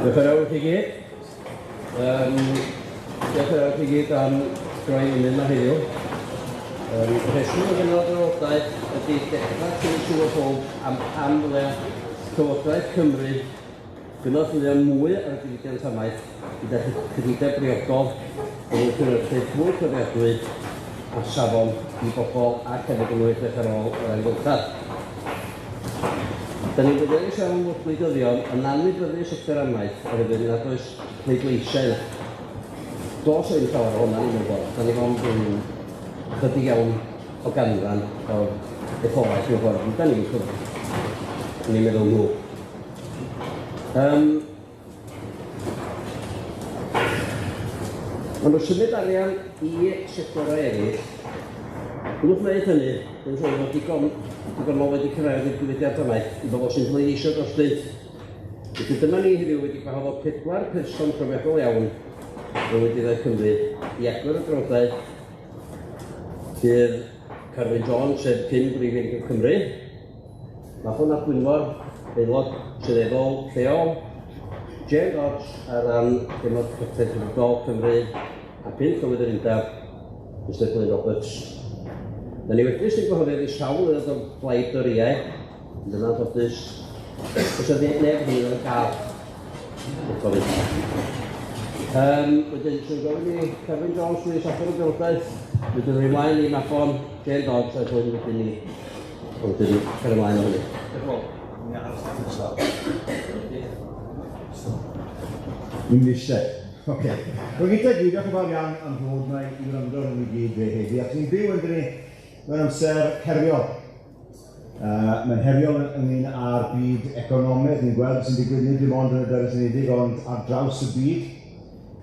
Diolch yn fawr i gyd. Diolch yn fawr i gyd am droi munud yma heddiw. Y rheswm o gynnal drafodaeth ydy dechrau sy'n siŵr pob am pam ddyle Llywodraeth Cymru gynnal mwy ar y diwydiant Amaeth gyda chyfnodau briodol yn gynhyrchu fwy cyfriadwy a safon i bobl ac hefyd yn wythrych ar ôl yr amgylchedd. Da ni'n bryderus iawn fod gwleidyddion yn anwybyddu sector Amaeth ar y fydd nad oes pleidleisiau. Dos o'n llawer o hwnna ni'n meddwl. Da ni'n fawr yn chydig iawn o ganran o etholaeth mewn ffordd. Da ni'n cyfri. Ni'n meddwl nhw. Maen nhw'n symud arian i sectorau eraill. Wrth wneud hynny, dwi'n siŵr fod digon o wedi cyrraedd i'r diwydiant Amaeth i bobl sy'n pleidleisio dros dyd. Felly dyma ni heddiw wedi gwahodd 4 person profiadol iawn yn Wledydd Cymru i agor y drafodaeth bydd Carwyn Jones, sef cyn Brifddiant Cymru, Mabon a Gwynfor, aelod seneddol lleol, Dodds ar ran aelod Trethdalwr Cymru a Pump Llywydd yr Undeb, Mr Glyn Roberts. Da ni wedi sy'n gwahoddiad i sawl aelod o blaid doriau, yn dyna ddodus, os ydy neb hyn yn cael. Wedyn, sy'n gofyn i Carwyn Jones wedi saffer o drafodaeth, wedyn rhaid ymlaen i Mabon, Dodds a wedyn wedyn ni. Wedyn, cael ymlaen o hynny. Mi'n eisiau. Oce. Wel gyda gyd, diolch yn fawr iawn am ddod yma i wrando yn y gyd fe heddi. Ac ni'n byw yn dyn mewn amser heriol. Mae'n heriol ynglyn â'r byd economaidd. Ni'n gweld sy'n digwydd nid dim ond yn y Deyrnas Unedig, ond ar draws y byd.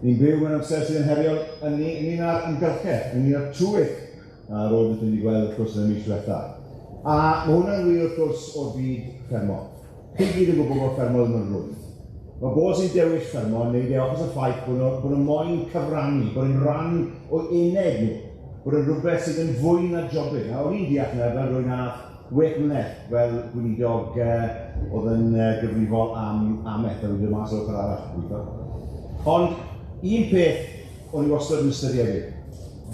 Ni'n byw mewn amser sydd yn heriol ynglyn â'r amgylchedd, ynglyn â'r trwydd ar ôl beth ni'n gweld wrth gwrs yn y mis diwethaf. A mae hwnna'n wir wrth gwrs o'r byd ffermo. Chi gyd yn gwybod bod ffermo ddim yn rwydd. Mae bod sy'n dewis ffermo yn neud achos y ffaith bod nhw'n moyn cyfrannu, bod yn rhan o uned nhw, bod yn rhywbeth sydd yn fwy na jobydd. A o'n i'n deall na fel rwy'n ath 8 mlynedd fel gweinidog oedd yn gyfrifol am Amaeth, a wedi mas o'r ochr arall. Ond un peth o'n i wastad yn ystyried,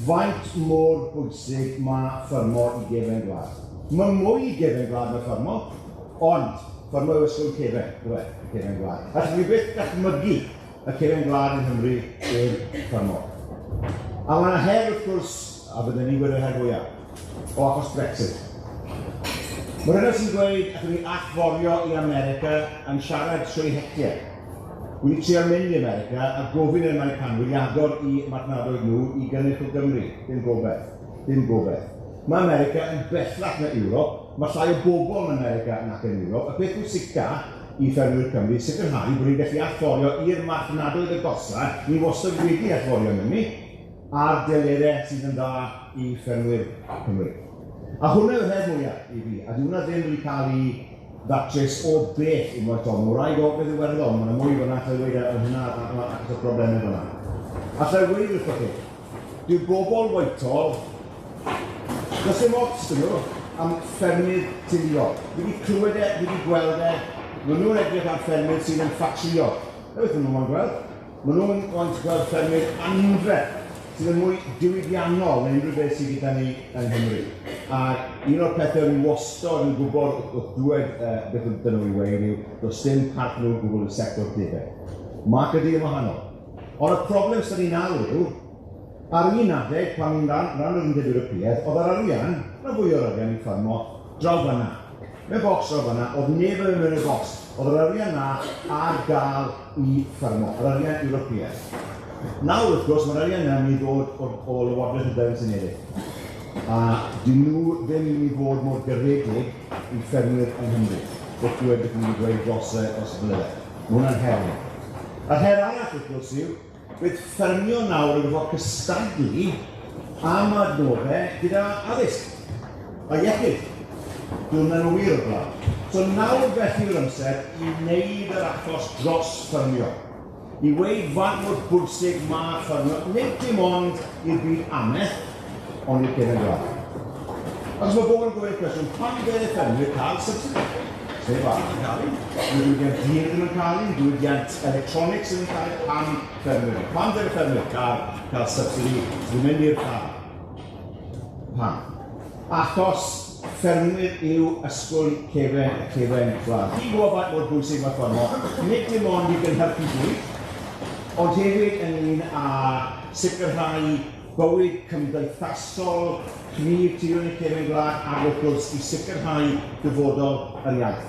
faint mor bwysig mae ffermo i gefen gwlad. Mae mwy i gefen gwlad na ffermo, ond ffermo yw ysgol cefen, cefen gwlad. A chi beth gallmygu y cefen gwlad yn Nghymru i'r ffermo. A mae'na her wrth gwrs, a byddwn ni'n gwneud her fwyaf, o achos Brexit. Mae'r hynny sy'n dweud allwn ni allforio i America yn siarad trwy hetiau. Wy'n trio mynd i America a gofyn i'r Americanwyr i agor i marchnadoedd nhw i gynhyrchu Cymru. Dim gobeith. Mae America yn bellach na Ewrop. Mae llai o bobl yn America nac yn Ewrop. A beth yw sicr i ffermwyr Cymru, sicrhau bod ni'n gallu allforio i'r marchnadoedd agosa, ni wastad wedi allforio yn ni, a'r delerau sydd yn dda i ffermwyr Cymru. A hwnna yw'r her mwyaf i fi, a hwnna ddim wedi cael ei ddatrys o beth i moet o'n rhaid o beth Iwerddon, mae'n mwy fyna allai dweud yn hynna ac o broblemau fyna. Allai dweud wrth chi, dyw bobl weitol, does dim ots dyn nhw am ffermydd teuluol. Fi wedi clywed e, fi wedi gweld e, maen nhw'n edrych ar ffermydd sydd yn ffatriol. Beth maen nhw'n gweld? Maen nhw'n gweld ffermydd anfred, sydd yn mwy diwydiannol na unrhyw beth sydd gyda ni yng Nghymru. A un o'r pethau ni wastod yn gwybod wrth dwed beth ydyn nhw i weid yw, does dim part nhw'n gwybod y sector debau. Mae gyda yn wahanol. Ond y problem sydd ni'n nawr yw, ar un adeg, pan ni'n rhan o'r Undeb Ewropeaidd, oedd yr arian, na fwy o'r arian i ffermo, draw fanna. Mewn bocs draw fanna, oedd neb yn mynd y bocs. Oedd yr arian na ar gael i ffermo, yr arian Ewropeaidd. Nawr, wrth gwrs, mae'r arian yna yn mynd i ddod o Lywodraeth y Deyrnas Unedig. A dyn nhw ddim yn mynd i fod mor gyredig i ffermwyr yng Nghymru. Wrth dweud beth ni'n dweud dros blynyddoedd. Mae hwnna'n her. A'r her arall, wrth gwrs, yw, bydd ffermio nawr yn fod cystadlu am adnoddau gyda addysg a iechyd. Dwi'n yn wir o blaen. So nawr felly yw'r amser i wneud yr achos dros ffermio. I weid faint mor bwysig mae ffermio, nid dim ond i'r byd Amaeth, ond i'r cefen gwlad. Ac os mae bobl yn gofyn cwestiwn, pan bydd y ffermwyr cael subsidi? sef arall yn cael ei, diwydiant dir ddim yn cael ei, diwydiant electronics yn cael ei, pam ffermwyr. Pam dweud y ffermwyr cael subsidi, sy'n mynd i'r car. Pam? Achos ffermwyr yw ysgol cefen gwlad. Chi'n gwybod faint mor bwysig mae fformo, nid dim ond i gynhyrchu bwyd, ond hefyd ynglyn â sicrhau bywyd cymdeithasol, cnir tu yn y cefen gwlad ac wrth gwrs i sicrhau dyfodol yr iaith.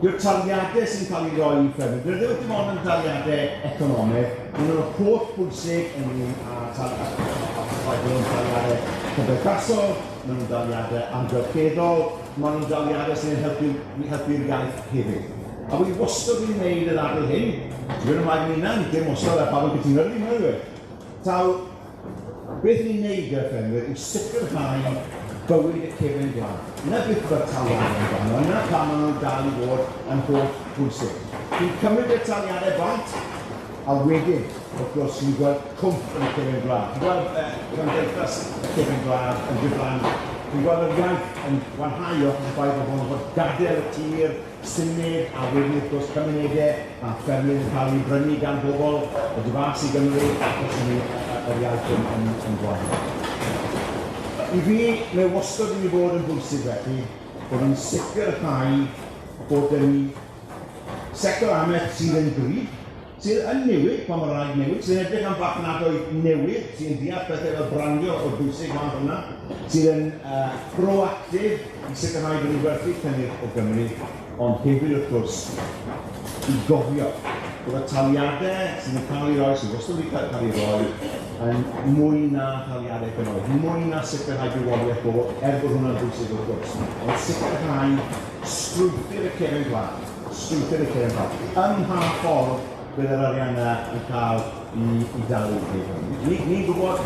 Dyw'r taliadau sy'n cael ei roi i ffermwyr, dydw dim ond yn taliadau economaidd, maen nhw'n holl bwysig ynglyn â taliadau cymdeithasol, maen nhw'n daliadau amgylcheddol, maen nhw'n daliadau sy'n helpu'r iaith hefyd. A wedi wastad yn gwneud yr ardal hyn, dwi'n ymlaen yn unan, dim wastad a pawb yn cytuno ddim yn dweud. Taw, beth ni'n gwneud gyda ffermwyr yw sicrhau bywyd y cefen gwlad. Yna beth bydd taliadau yn gwahanol, yna pan maen nhw'n dal i fod yn holl bwysig. Dwi'n cymryd y taliadau bant, a wedyn, wrth gwrs, ni'n gweld cwmp yn y cefen gwlad. Ni'n gweld cymdeithas y cefen gwlad yn diflan. Ni'n gweld yr iaith yn wanhau o'r ffaith o fod gadael y tir, symud, a wedyn wrth gwrs cymunedau a ffermwyr yn cael ei brynu gan bobl o difas i Gymru achos yn yr iaith yn gwahanol. I fi, mae wastad yn ei fod yn bwysig felly bod ni'n sicrhau bod yn sector Amaeth sydd yn gryf, sydd yn newid pan mae'r rhaid newid, sydd yn edrych am farchnadoedd newid, sydd yn deall bethau fel brandio o bwysig fan hwnna, sydd yn proactif i sicrhau bod ni'n gwerthu cynnyrch o Gymru, ond hefyd wrth gwrs i gofio bod y taliadau sydd yn cael ei roi, sydd wastad wedi cael ei roi, yn mwy na taliadau economaidd, mwy na sicrhau bywoliaeth bobl, bod hwnna'n bwysig wrth gwrs, ond sicrhau strwythur y cefen gwlad, strwythur y cefen gwlad. Ym mha ffordd bydd yr arian yn cael i dalu hefyd. Ni'n gwybod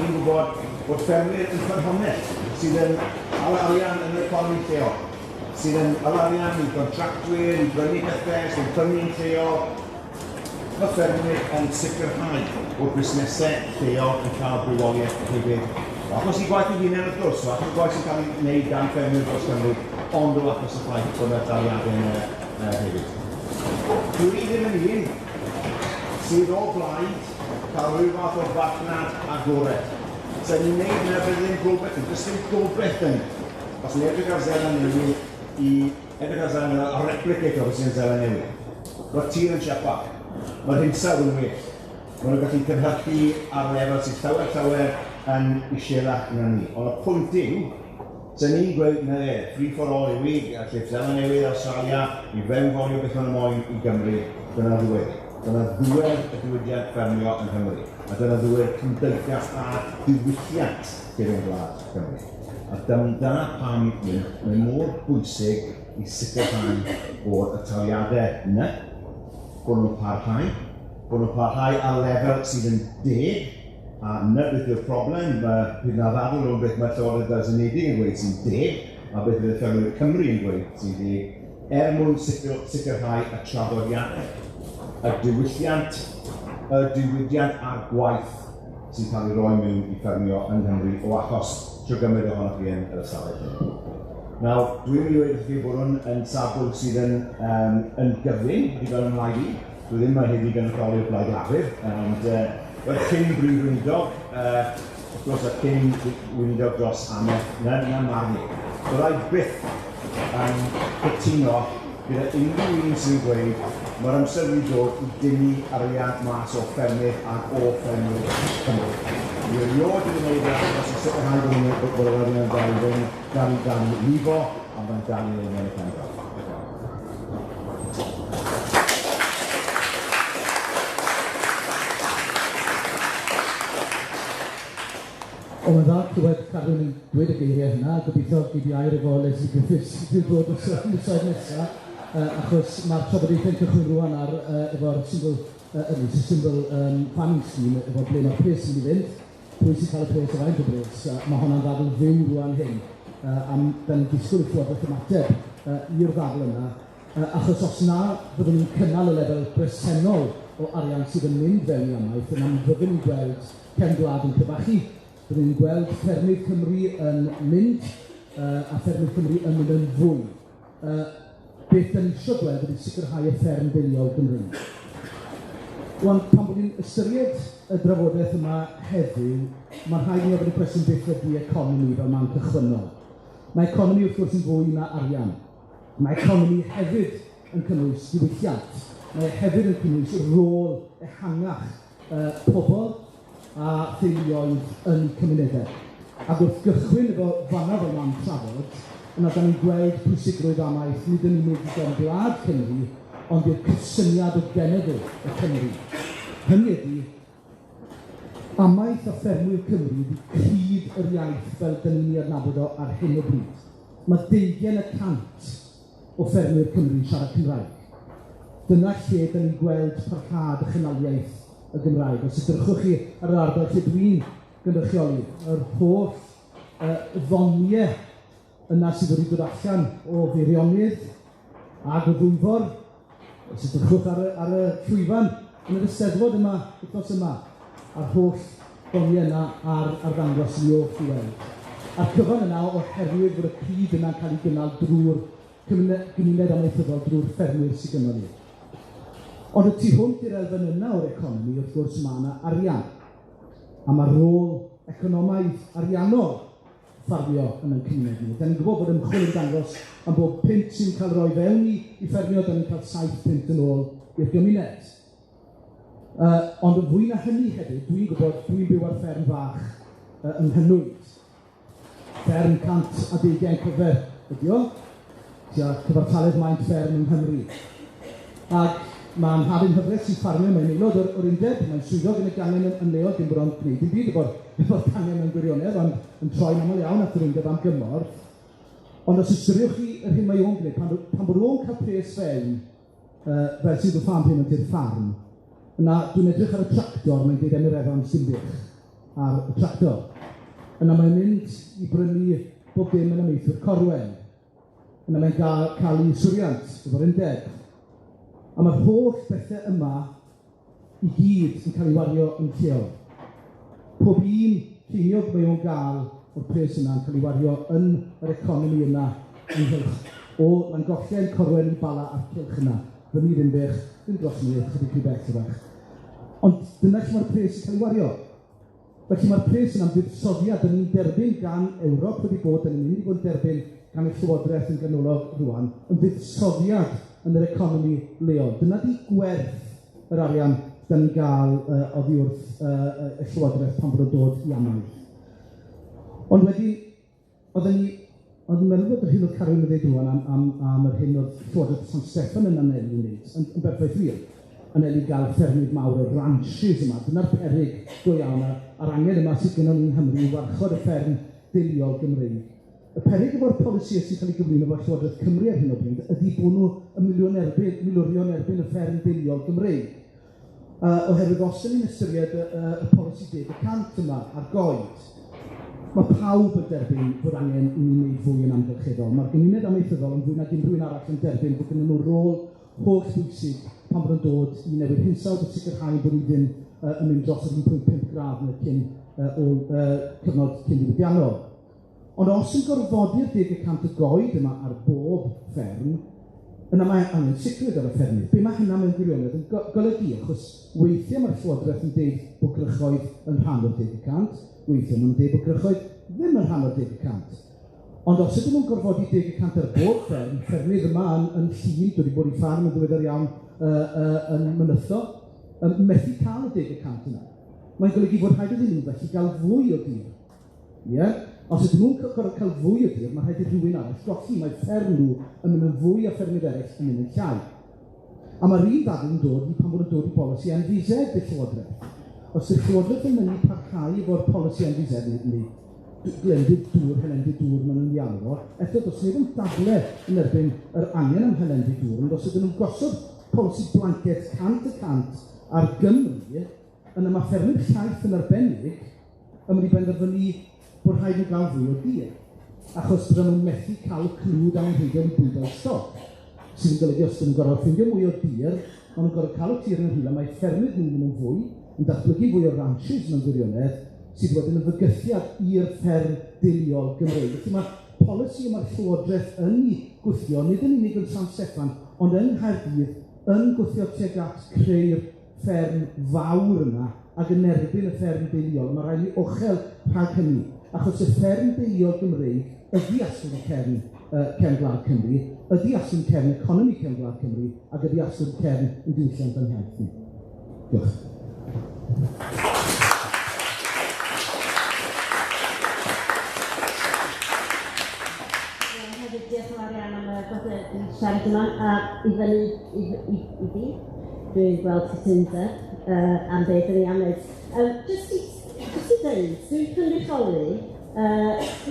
bod ffermwyr yn ffynhonnell sydd yn arian yn yr economi lleol, sydd yn arian i gontractwyr, i brynu pethau, sydd yn prynu'n lleol. Mae ffermwyr yn sicrhau bod busnesau lleol yn cael bywoliaeth hefyd. Achos i gwaith i hunain wrth gwrs, achos i gwaith sy'n cael ei wneud gan ffermwyr dros Cymru, ond o achos y ffaith bod yna daliadau hefyd. Dwi ddim yn un sydd o blaid cael rhyw fath o farchnad agored. So ni'n gwneud yna bydd ddim gobeith yn, jyst ddim gobeith yn. Os ni'n edrych ar zela newydd i edrych ar zela newydd, a replicator sy'n zela newydd. Mae'r tir yn siapa. Mae'r hinsawdd yn well. Mae nhw'n gallu cynhyrchu ar lefel sydd llawer yn isielach na ni. Ond y pwynt yw, so ni'n gweud, na free for all yw i, a lle zela newydd Australia, i fewnfolio beth ma'n moyn i Gymru, dyna ddiwedd. Dyna ddiwedd y diwydiant ffermio yn Cymru. A dyna ddiwedd cymdeithas a diwylliant cefen gwlad Cymru. A dyna pam mae'n mor bwysig i sicrhau bod y taliadau yna, bod nhw'n parhau a lefel sydd yn deg, a yna beth yw'r problem, bydd na ddadl o'n beth mae'r Llywodraeth Unedig yn gweud sy'n deg, a beth bydd y Ffermwyr Cymru yn gweud sy'n deg, mwyn sicrhau y traddodiadau, y diwydiant a'r gwaith sy'n cael ei roi mewn i ffermio yn Nghymru o achos trwy gymryd ohonoch chi yn yr ystafell hyn. Nawr, dwi'n mynd i wedi chi bod hwn yn sabl sydd yn gyfyn, wedi fel ymlaen i. Dwi ddim mae heddi gynrychioli'r blaid lafur, ond roedd cyn brif weinidog, wrth gwrs y cyn weinidog dros Amaeth, na marn i. Byddai byth yn cytuno gyda unrhyw un sy'n gweud mae'r amser wedi dod i dynnu arian mas o ffermydd ac o ffermydd Cymru. Dwi'n erioed wedi gwneud achos i sicrhau bod yr arian yn dal i lifo, ond mae'n dal i mewn y cenedl. O, mae'n dda clywed Carwyn yn dweud y geiriau hynna, gobeithio gyd i air efo Leslie Griffiths sydd bod y misoedd nesaf, achos mae'r trafodaethau'n cychwyn rwan efo'r symbol farming scheme, efo ble mae'r pres yn mynd i fynd, pwy sy'n cael y pres o faint o bres, mae hwnna'n ddadl fyw rwan hyn, am dan disgwyl i Llywodraeth ymateb i'r ddadl yna, achos os na byddwn ni'n cynnal y lefel bresennol o arian sydd yn mynd fewn i Amaeth, yna byddwn ni'n gweld cefn gwlad yn cyfachu. Byddwn ni'n gweld ffermydd Cymru yn mynd, a ffermydd Cymru yn mynd yn fwy. beth da ni eisiau gweld ydy sicrhau y fferm deuluol Gymreig. Wan, pan bod ni'n ystyried y drafodaeth yma heddiw, mae'n rhaid ni ofyn y cwestiwn beth ydy economi fel man cychwynnol. Mae economi wrth gwrs yn fwy na arian. Mae economi hefyd yn cynnwys diwylliant. Mae hefyd yn cynnwys rôl ehangach pobl a theuluoedd yn cymunedau. Ac wrth gychwyn efo fanna fel man trafod, yna da ni'n gweld pwysigrwydd Amaeth, nid yn unig gan Gwlad Cymru, ond i'r cysyniad o genedl y Cymru. Hynny ydy, Amaeth a ffermwyr Cymru wedi cryd yr iaith fel dyn ni'n ei adnabod o ar hyn o bryd. Mae 20% o ffermwyr Cymru'n siarad Cymraeg. Dyna lle dyn ni'n gweld parhad y chynaliaeth y Gymraeg. Os ydrychwch chi ar yr ardal lle dwi'n gynrychioli, yr holl ddoniau yna sydd wedi dod allan o Feirionydd ag o Gwynfor, os ydrychwch ar y llwyfan yn yr Eisteddfod yma, wythnos yma, a'r holl ddoniau yna ar ddangos i o'ch i weld. A'r cyfan yna oherwydd bod y cryd yna'n cael ei gynnal drwy'r gymuned amaethyddol drwy'r ffermwyr sydd gynno ni. Ond y tu hwnt i'r elfen yna o'r economi, wrth gwrs, mae yna arian. A mae rôl economaidd ariannol ffafrio yn ein cymuned ni. Da ni'n gwybod bod ymchwil yn dangos am bob pint sy'n cael rhoi fewn i ffermio, da ni'n cael 7 pint yn ôl i'r gymuned. Ond yn fwy na hynny hefyd, dwi'n gwybod, dwi'n byw ar fferm fach yng Nghynwyd. Fferm 120 cyfer ydi o, tua cyfartaledd maint fferm yng Nghymru. Ac mae'n Hafin Hyfryd sy'n ffarmio, mae'n aelod o'r Undeb, mae'n swyddog yn y gangen yn leol, dim bod o'n gwneud dim byd efo'r gangen yn gwirionedd, ond yn troi'n aml iawn at yr Undeb am gymorth. Ond os ystyriwch chi yr hyn mae o'n gwneud, pan bod o'n cael pres fewn, fel sydd o ffam payment i'r ffarm, yna dwi'n edrych ar y tractor, mae'n dweud Emyr Evans Dimbych ar y tractor. Yna mae'n mynd i brynu bob dim yn Amaethwyr Carwyn. Yna mae'n cael ei swriant efo'r Undeb. A mae'r holl bethau yma i gyd yn cael ei wario yn lleol. Pob un ceiniog mae o'n gael o'r pres yna yn cael ei wario yn yr economi yna ynghylch o Langollen, Corwen, Bala a'r cylch yna. Fyny Dimbych, ddim dros ni, chydig chi beth ydych. Ond dyna lle mae'r pres yn cael ei wario. Felly mae'r pres yna'n fuddsoddiad yn ni'n derbyn gan Ewrop wedi bod, yn mynd i fod yn derbyn gan y Llywodraeth yn ganolog rwan, yn fuddsoddiad yn yr economi leol. Dyna di gwerth yr arian da ni'n gael oddi wrth y Llywodraeth pan bod o'n dod i Amaeth. Ond wedyn, oedd yn meddwl bod yr hyn oedd Carwyn yn dweud rwan am yr hyn oedd Llywodraeth San Steffan yn anelu wneud, yn berffaith wir. Anelu gael ffermydd mawr o ranches yma. Dyna'r peryg go iawn a'r angen yma sydd gennym ni'n Nghymru i warchod y fferm deuluol Gymreig. Y peryg efo'r polisi sy'n cael ei gyflwyno efo Llywodraeth Cymru ar hyn o bryd ydy bod nhw yn milwrion erbyn y fferm deuluol Gymreig. Oherwydd os ydyn ni'n ystyried y polisi 10% yma ar goed, mae pawb yn derbyn bod angen i ni wneud fwy yn amgylcheddol. Mae'r gymuned amaethyddol yn fwy nag unrhyw un arall yn derbyn bod gennyn nhw rôl holl bwysig pan bod yn dod i newid hinsawdd o sicrhau bod ni ddim yn mynd dros yr 1.5 gradd yn y cyfnod cyn diwydiannol. Ond os yn gorfodi'r 10% y goed yma ar bob fferm, yna mae angen sicrwydd ar y ffermydd. Be mae hynna mewn gwirionedd yn golygu, achos weithiau mae'r Llywodraeth yn dweud bod grychoedd yn rhan o'r 10%, weithiau mae'n dweud bod grychoedd ddim yn rhan o'r 10%. Ond os ydyn nhw'n gorfodi 10% ar bob fferm, ffermydd yma yn llun, dwi wedi bod i ffarm yn ddiweddar iawn yn Mynytho, methu cael y 10% yna. Mae'n golygu fod rhaid iddyn nhw felly gael fwy o dir. Yeah? Os ydyn nhw'n cael fwy o dir, mae rhaid i rhywun arall golli, mae fferm nhw yn mynd yn fwy a ffermydd eraill yn mynd yn llai. A mae'r un ddadl yn dod pan bod yn dod i bolisi NVZ y Llywodraeth. Os yw'r Llywodraeth yn mynd i parhau efo'r polisi NVZ neu glendid dŵr, helendid dŵr maen nhw'n iawn o, eto dos nid yn dadle yn erbyn yr angen am helendid dŵr, ond os ydyn nhw'n gosod polisi blanket 100% ar Gymru, yna mae ffermydd llaeth yn arbennig yn mynd i benderfynu bod rhaid nhw gael fwy o dir. Achos bydden nhw'n methu cael clwd angenrheidiol i bwydau stoc. Sy'n golygu os ydyn nhw'n gorfod ffindio mwy o dir, ond nhw'n gorfod cael o tir yn rhywle, mae ffermydd nhw'n mynd yn fwy, yn datblygu fwy o ranches mewn gwirionedd, sydd wedyn yn fygythiad i'r fferm deuluol Gymreig. Felly mae polisi yma'r Llywodraeth yn ei gwthio, nid yn unig yn San Steffan, ond yn Nghaerdydd, yn gwthio tuag at creu'r fferm fawr yma, ac yn erbyn y fferm deuluol. Mae rhaid ni ochel rhag hynny, achos y fferm deuluol Gymreig ydi asgwrn cefn cefn Gwlad Cymru, ydi asgwrn cefn economi cefn Gwlad Cymru, ac ydi asgwrn cefn yn diwylliant yn hiaith ni. Diolch. Diolch yn fawr iawn am y gwaith yn siarad yma, a i fyny i fi, dwi'n gweld cytundeb am beth yn ei amedd. Jyst i ddweud, dwi'n cynrychioli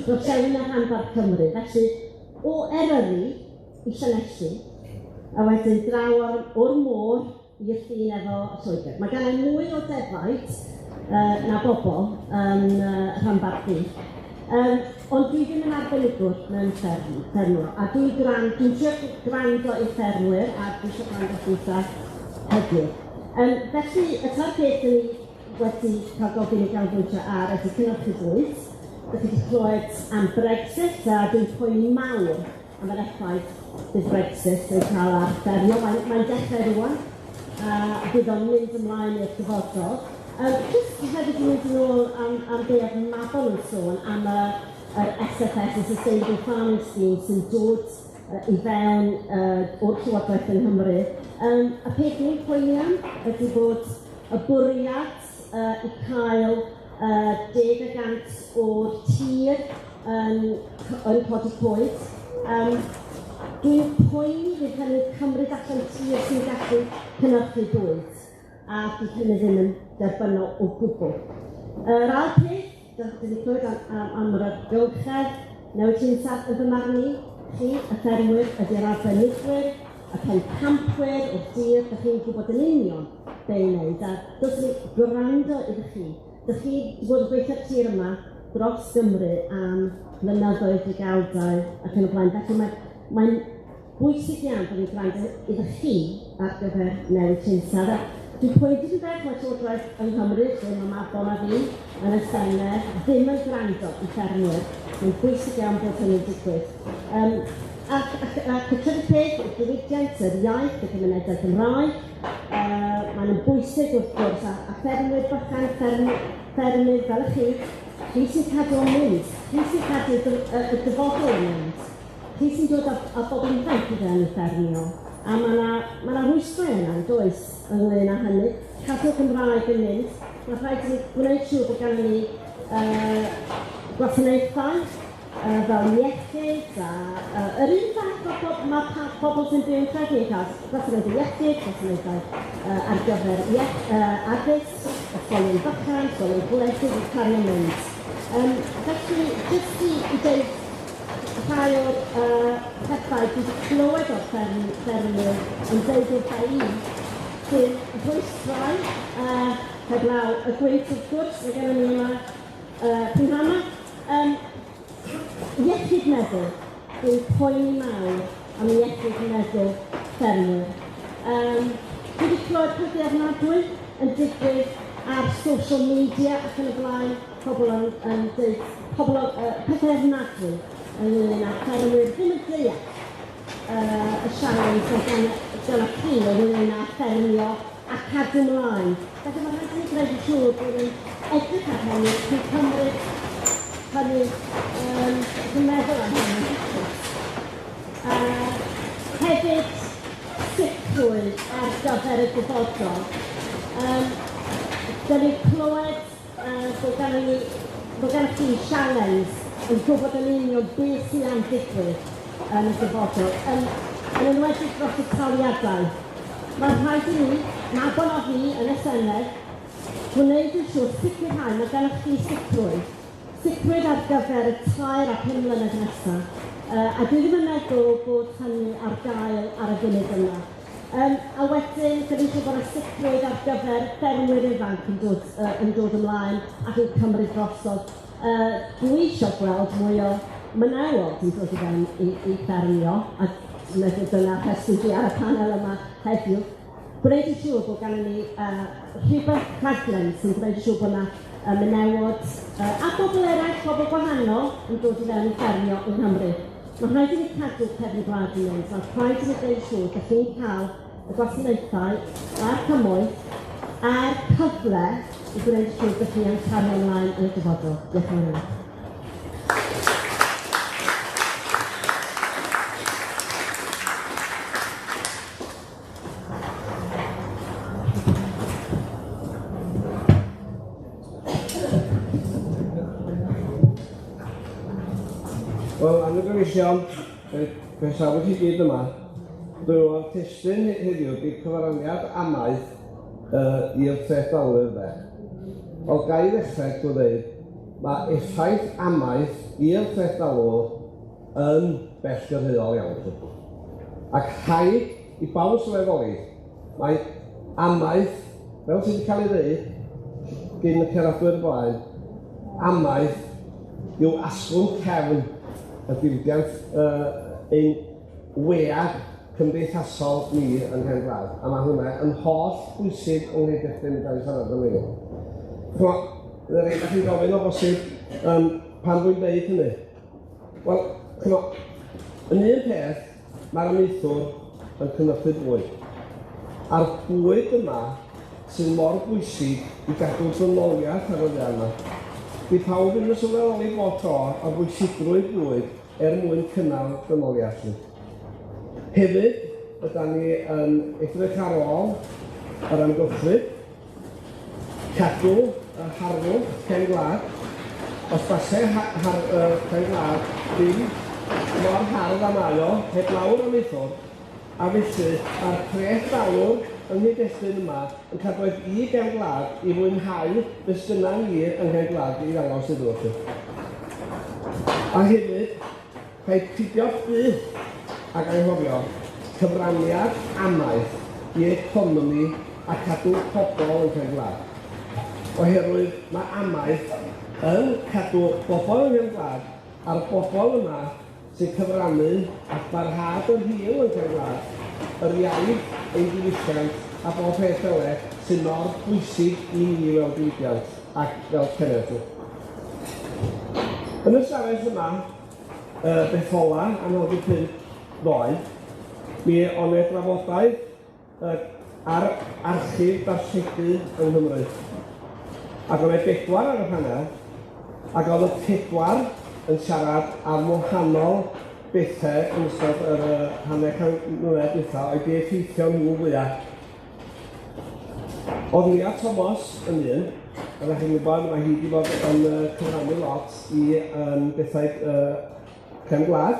gorllewin a rhanbarth Cymru, felly o Eryri i Llanelli, a wedyn draw o'r môr i'r ffin efo y Lloegr. Mae gan ei mwy o defaid na bobl yn rhanbarth fi. Ond dwi ddim yn arbenigwr mewn ffermwr, a dwi'n trio gwrando i'r ffermwyr, a dwi'n eisiau gwrando llwytha heddiw. Felly, y ta'r peth ni wedi cael gofyn i ganolbwyntio ar ydy gynhyrchu bwyd. Dych chi wedi clywed am Brexit, a dwi'n poeni mawr am yr effaith bydd Brexit yn cael ar ffermio. Mae'n dechrau rwan, a bydd o'n mynd ymlaen i'r dyfodol. Jyst hefyd yn mynd yn ôl am be oedd Mabon yn sôn am yr SFS, y Sustainable Farming Scheme, sy'n dod i fewn o'r Llywodraeth yng Nghymru. Y peth ni'n poeni am ydy bod y bwriad i cael 10% o'r tir yn codi coed. Dwi'n poeni fydd hynny cymryd allan tir sy'n gallu cynhyrchu bwyd, a bydd hynny ddim yn derbynnol o gwbl. Yr ail peth, dych chi wedi clywed am yr amgylchedd, newid hinsawdd yn fy marn i, chi, y ffermwyr, ydy'r arbenigwyr, y pencampwyr o'r tir, dych chi'n gwybod yn union be i wneud, a dylswn ni gwrando iddo chi. Dych chi wedi bod yn gweithio'r tir yma dros Gymru am blynyddoedd, degawdau ac yn y blaen. Felly mae'n bwysig iawn bod ni'n gwrando iddo chi ar gyfer newid hinsawdd. Dwi'n pwynt yn beth mae Llywodraeth yng Nghymru, lle mae Mabon a fi yn y Senedd, ddim yn gwrando i ffermwyr. Mae'n bwysig iawn bod hynny'n digwydd. Ac y trydydd peth, y diwydiant, yr hiaith, y gymunedau Gymraeg. Mae'n bwysig wrth gwrs, a ffermwyr bychan, ffermydd fel y chi sy'n cadw o'n mynd, chi sy'n cadw y dyfodol yn mynd, chi sy'n dod â bobl ifanc i fewn i ffermio. A mae yna rwystro yna, does, ynglyn â hynny. Cadw Gymraeg yn mynd. Mae rhaid i ni gwneud siŵr bod gan ni gwasanaethau fel iechyd a yr un fath mae pobl sy'n byw yn trefi yn cael gwasanaethau iechyd, gwasanaethau ar gyfer addysg, ysgolion bychan, ysgolion gwledydd i cario mynd. Felly, jyst i dweud rhai o'r pethau dwi wedi clywed o'r ffermwyr yn dweud wrtha i, sy'n rhwystrau heblaw y gwynt wrth gwrs, mae gen i yma Prynhama. Iechyd meddwl, dwi'n poeni mawr am iechyd meddwl ffermwyr. Dwi wedi clywed pethau ofnadwy yn digwydd ar social media ac yn y blaen, pobl yn dweud pethau ofnadwy ynglyn â ffermwyr ddim yn deall y sialens gan y chi ynglyn â ffermio a cadw mlaen. Felly mae rhaid i ni greu siŵr bod yn edrych ar hynny, chi'n cymryd hynny, dwi'n meddwl am hynny. Hefyd, sicrwydd ar gyfer y dyfodol. Dyn ni'n clywed bod gan chi sialens yn gwybod yn union beth sy'n am digwydd yn y dyfodol, yn enwedig dros y taliadau. Mae'n rhaid i ni, Mabon a fi yn y Senedd, gwneud yn siŵr sicrhau mae gennych chi sicrwydd ar gyfer y 2 a 5 mlynedd nesaf. A dwi ddim yn meddwl bod hynny ar gael ar y funud yma. A wedyn, dyn ni'n bod y sicrwydd ar gyfer ffermwyr ifanc yn dod ymlaen ac yn cymryd drosodd. Dwi eisiau gweld mwy o menywod yn dod i fewn i ffermio, a meddwl dyna rheswm dwi ar y panel yma heddiw. Gwneud yn siŵr bod gan ni rhywbeth rhaglen sy'n gwneud yn siŵr bod yna menywod a bobl eraill, bobl gwahanol yn dod i fewn i ffermio yng Nghymru. Mae rhaid i ni cadw cefn gwlad i mynd, mae'n rhaid i ni gwneud siŵr bod chi'n cael y gwasanaethau a'r cymoedd a'r cyfle i gwneud siŵr bod chi'n cario ymlaen yn y dyfodol. Diolch yn fawr. Wel, am y gyfeillion, fe safwyd chi gyd yma, dwi'n meddwl testyn heddiw di cyfraniad Amaeth i'r Trethdalwr de. Wel, ga i ddechrau drwy dweud, mae effaith Amaeth i'r Trethdalwr yn bellgyrhaeol iawn. Ac rhaid i bawb sylweddoli, mae Amaeth, fel sydd wedi cael ei ddweud, gyn y ceradwyr blaen, Amaeth yw asgwrn cefn y diwydiant ein wead cymdeithasol ni yn Hen Gwlad, a mae hwnna yn holl bwysig o'n nghyfeithrin i gael ei siarad am hynny. Rydych chi'n gofyn o bosib pan dwi'n dweud hynny. Wel, yn un peth, mae'r Amaethwr yn cynhyrchu bwyd. A'r bwyd yma sy'n mor bwysig i gadw'r dynoliaeth ar y dde yma. Bydd pawb yn y sylweddoli bob tro a bwysigrwydd bwyd mwyn cynnal dynoliaeth ni. Hefyd, ydym ni yn edrych ar ôl yr amgylchedd, cadw y harddwch cefn gwlad, os basau cefn gwlad ddim mor hardd a mae o, heb lawr Amaethwr, a felly mae'r Trethdalwr yng nghyd-destun yma yn cadwedd i gefn gwlad i fwynhau beth dyna ni yng Nghefn Gwlad i ddangos iddyn nhw. A hefyd, rhaid pidio byth ac anghofio cyfraniad Amaeth i economi a cadw pobl yn Nghefn Gwlad. Oherwydd mae Amaeth yn cadw bobl yn Nghefn Gwlad a'r bobl yma sy'n cyfrannu at barhad yr hil yn Nghefn Gwlad, yr iaith, ein diwylliant a bob peth fel sy'n mor bwysig i ni fel diwydiant ac fel cenedl. Yn y stafell yma, beth ola, am 15 ddoe, mi o'n e drafodaeth ar archif darlledu yng Nghymru. Ac o'n e 4 ar y panel, ac oedd y 4 yn siarad am wahanol bethau yn ystod yr hanner mlynedd diwethaf oedd wedi effeithio nhw fwyaf. Oedd Nia Thomas yn un, a ddech chi'n gwybod mae hi wedi bod yn cyfrannu lot i bethau cefn gwlad.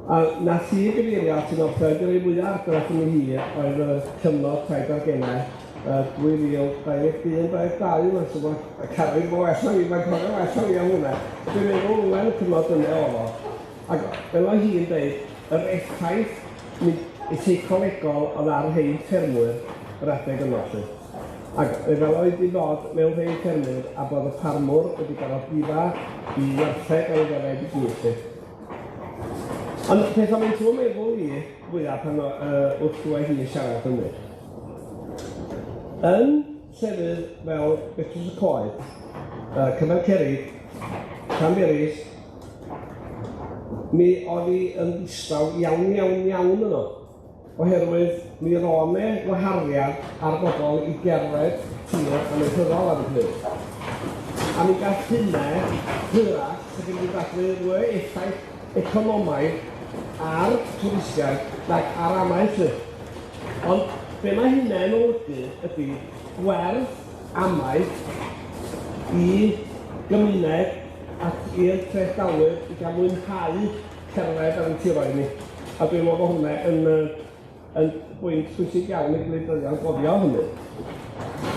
A nath hi gyfeirio at un o'r ffyrdd fwyaf argraff yn hi oedd y cyfnod Trethdalwr 2021-2022, mae'n sôn bod Carwyn fo well na fi, mae'n cofio well na fi am hwnna. Dwi'n meddwl hwnna'n y cyfnod yna o fo. Ac fel o hi'n dweud, yr effaith eiteicolegol oedd ar hein ffermwyr yr adeg yno. Ac fel oedd i ddod mewn hein ffermwyr a bod y ffarmwr wedi gael o bifa i wertheg ar ei gyrraedd i gyd. Ond peth o'n mynd trwy'n meddwl i fwyaf pan wrth dweud hi siarad hynny. Yn llefydd fel Betws y Coed, Cyfel Cerrig, Llanberis, mi oedd hi yn ddistaw iawn yno. Oherwydd mi ro'n e wahariad ar bobl i gerdded tir amaethyddol ar y pryd. A mi gall hynna hyrach sy'n gyda'i dadlu rwy effaith economaidd ar twristiaid nag ar Amaethwyr. Ond be mae hynna'n olygu ydy gwerth Amaeth i gymuned ac i'r Trethdalwyr i gael mwynhau cerdded ar y tiroedd ni. A dwi'n meddwl bod hwnna yn bwynt pwysig iawn i gwleidyddion gofio hynny.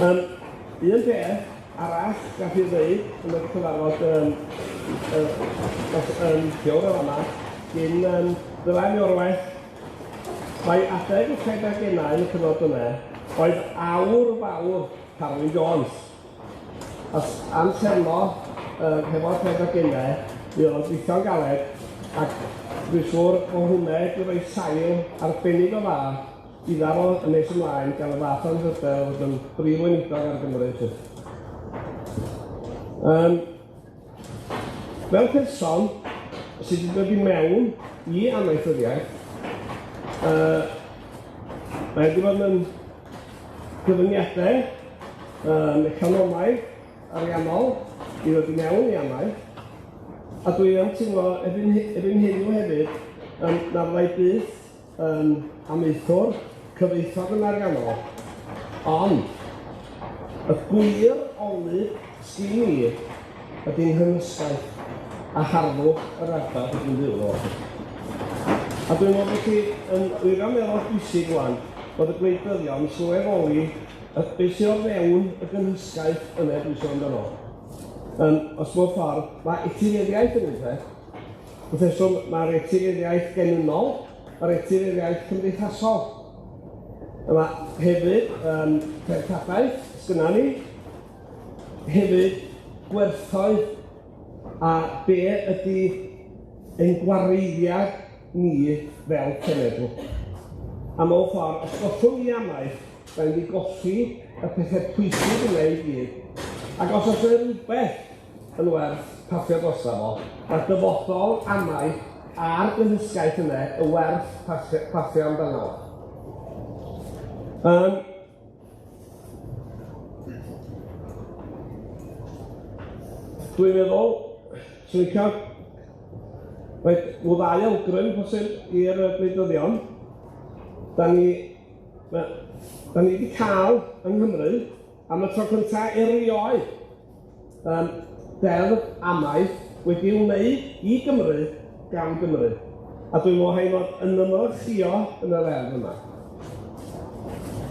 Un peth arall gath i ddweud yn y cyfarfod Fiwr yma gyn Ddylan Iorwerth, mae adeg y Trethdalwr yn y cyfnod yna oedd awr fawr Carwyn Jones. Am terno hefo'r Trethdalwr, mi oedd o'n gweithio'n galed ac dwi'n siŵr bod hwnna wedi rhoi sail arbennig o dda i ddaro yn nes ymlaen gan y fath o'n hyder oedd yn brif weinidog ar Gymru. Fel person sydd wedi dod i mewn i amaethyddiaeth, mae wedi bod yn gyfyniadau economaidd ariannol i ddod i mewn i amaeth, a dwi yn teimlo erbyn heddiw hefyd na fyddai byth amaethwr cyfeithog yn ariannol, ond y gwir olwyd sgyn ni ydy'n hynysgaeth a harddwch yr ardal ydyn byw o. A dwi'n meddwl bod chi yn wirioneddol bwysig rwan bod y gwleidyddion sylweddoli beth sydd o fewn y gynhysgaeth yna dwi'n sôn amdano. Os mewn ffordd, mae etifeddiaeth yn un peth. Wrth reswm, mae'r etifeddiaeth genynol, mae'r etifeddiaeth cymdeithasol. Mae hefyd perthadaeth sgynna ni, hefyd gwerthoedd a be ydy ein gwareiddiad ni fel cenedl. A mewn ffordd, os goffwn ni amaeth, da ni'n goffi y pethau pwysig yna i gyd. Ac os oes yna rhywbeth yn werth paffio drosto fo, mae'r dyfodol amaeth a'r gynhysgaeth yna y werth paffio amdano. Dwi'n meddwl, swn i'n cael ddau awgrym posib i'r gwleidyddion. Da ni wedi cael yng Nghymru am y tro cyntaf erioed deddf amaeth wedi wneud i Gymru gan Gymru. A dwi'n meddwl haid fod yn ymwelchio yn y ddeddf yma.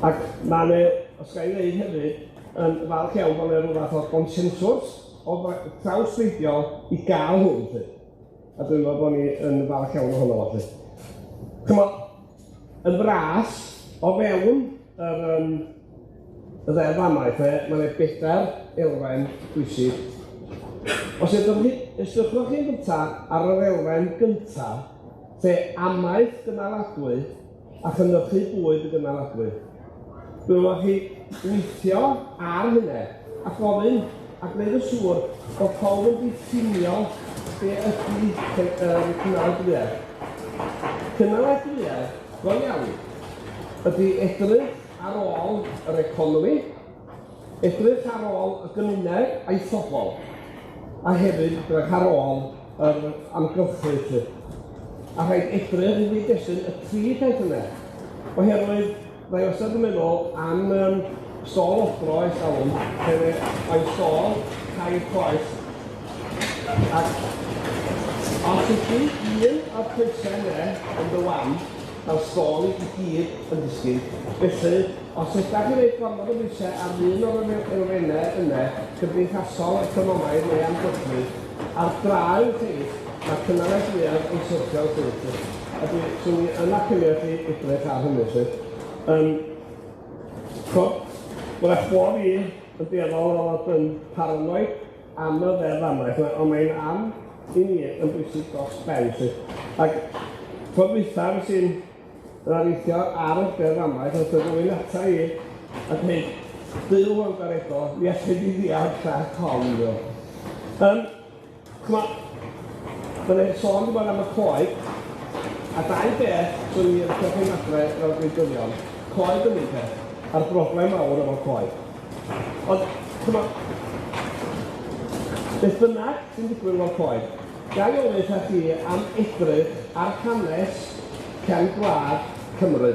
Ac mae os ga i ddeud hefyd, yn falch iawn bod yna rhyw fath o consensws o trawsfeidiol i gael hwn. A dwi'n meddwl bod ni yn falch iawn o hwnna felly. Cymod, yn fras o fewn y ddeddf amaeth, mae yna 4 elfen bwysig. Os ydych chi'n gyntaf ar yr elfen gyntaf, sef amaeth gynaladwy a chynhyrchu bwyd y gynaladwy. Dwi'n meddwl chi weithio ar hynny a gofyn a gwneud yn siŵr bod pawb yn diffinio be ydy cynaladwyedd. Cynaladwyedd, go iawn, ydy edrych ar ôl yr economi, edrych ar ôl y gymuned a'i phobl, a hefyd edrych ar ôl yr amgylchedd. A rhaid edrych i fi destyn y 3 peth yna. Oherwydd, mae os ydym meddwl am stôl offro eich dalwm, mae'n stôl cael coes. Ac os ydy un o'r pwysau yna yn dy wan, mae'r stôl i gyd yn disgyn. Felly, os ydych chi'n gwneud gormod o bwysau ar un o'r elfennau yna, cymdeithasol, economaidd neu amgylchedd, ar draw chi, mae cynaladwyedd yn syrthio o syrthio. A dwi'n yna cymryd chi edrych ar hynny sydd. Mae'n eich bod fi yn dueddol o fod yn paranoid am y ddeddf amaeth, ond mae'n am i ni yn bwysig dros ben sydd. Ac ffordd wythaf sy'n arweithio ar y ddeddf amaeth, os ydych chi'n ata i a dweud, byw o'n garedo, mi allai di ddiad llach hon. Mae'n sôn wedi bod am y coed, a 2 beth sy'n ni'n cyfyn adre fel gwleidyddion. Coed yn un peth, a'r broblem mawr efo'r coed. Ond, beth bynnag sy'n digwydd efo'r coed, ga i ofyn â chi am edrych ar hanes cefn gwlad Cymru.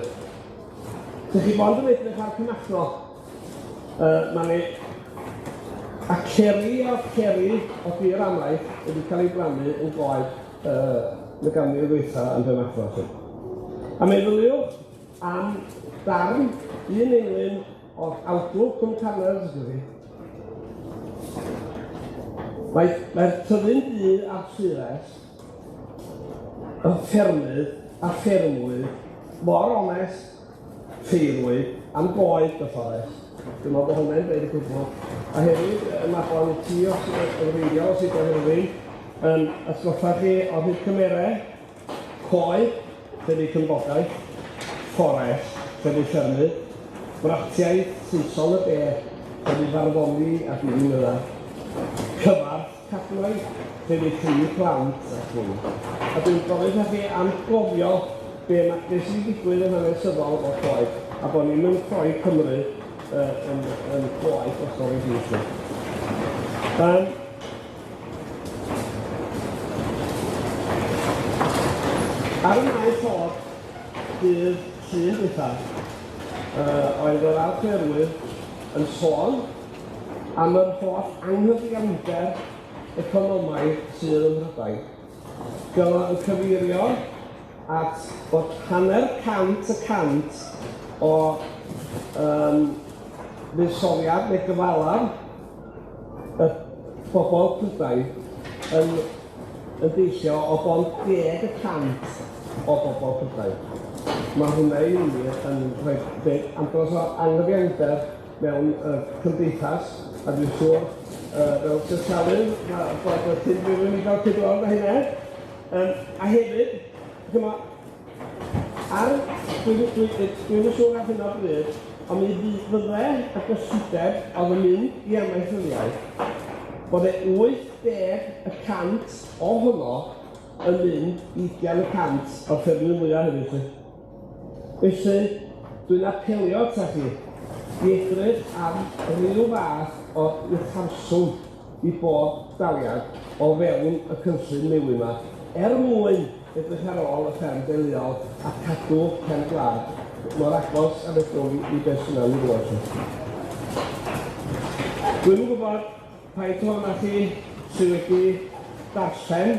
Dych chi bod yn edrych ar Cynachno, mae a ceri o dir amaeth wedi cael ei blannu yn goed y ganrif ddwytha yn Gaernarfon. A meddyliwch am darn un englyn o'r awdl Cwm Cangen ydych chi. Mae'r tyfu'n du a'r sures, y ffermydd a ffermwydd, mor onest, ffeirwydd, am goed y fforest. Dwi'n meddwl bod hwnna'n dweud y gwbl. A hefyd, y Mabon i ti os yw'n reiddiol sydd o Herwyn, ysgoffa chi o hyd cymerau, coed, sef eu cymbogaeth, fforest, sef eu ffermydd, bratiaeth, Saeson y De, sef eu farddoni a dwi'n yna, cyfarth cadwraeth, lle ni 3 plant ac hwn. A dwi'n gofyn â chi am gofio beth sy'n digwydd yn hanesyddol o'r chwaith, a bod ni'n mynd troi Cymru yn chwaith os o'r eithaf. Ar y maes o'r dydd sy'n ddiwethaf, oedd yr Amaethwyr yn sôn am yr holl anghyfiawnder economaidd sydd yn Mhrydain. Gyda yn cyfeirio at bod 100% o fuddsoddiad neu gyfalaf y bobl Prydain yn deillio o bod 10% o bobl Prydain. Mae hwnna i ni yn rhoi andros o anghyfiawnder mewn cymdeithas, a dwi'n siŵr fel sy'n bod y tyn rhywun i gael cydwad o hynny. A hefyd, dwi'n yn siŵr ar hyn o bryd, ond mi fydde y gysudeb oedd yn mynd i Amaethwyriaeth, bod 80% o hwnnw yn mynd 20% o'r ffefryn mwyaf hefyd. Felly, dwi'n apelio ata chi i edrych am ryw fath o uchafswm i bob daliad o fewn y cynllun newydd yma, mwyn edrych ar ôl y fferm deuluol a cadw pen gwlad mor agos a fedrwn i beth sy'n ei glywed. Dwi'n gwybod paid hwnna chi sydd wedi darllen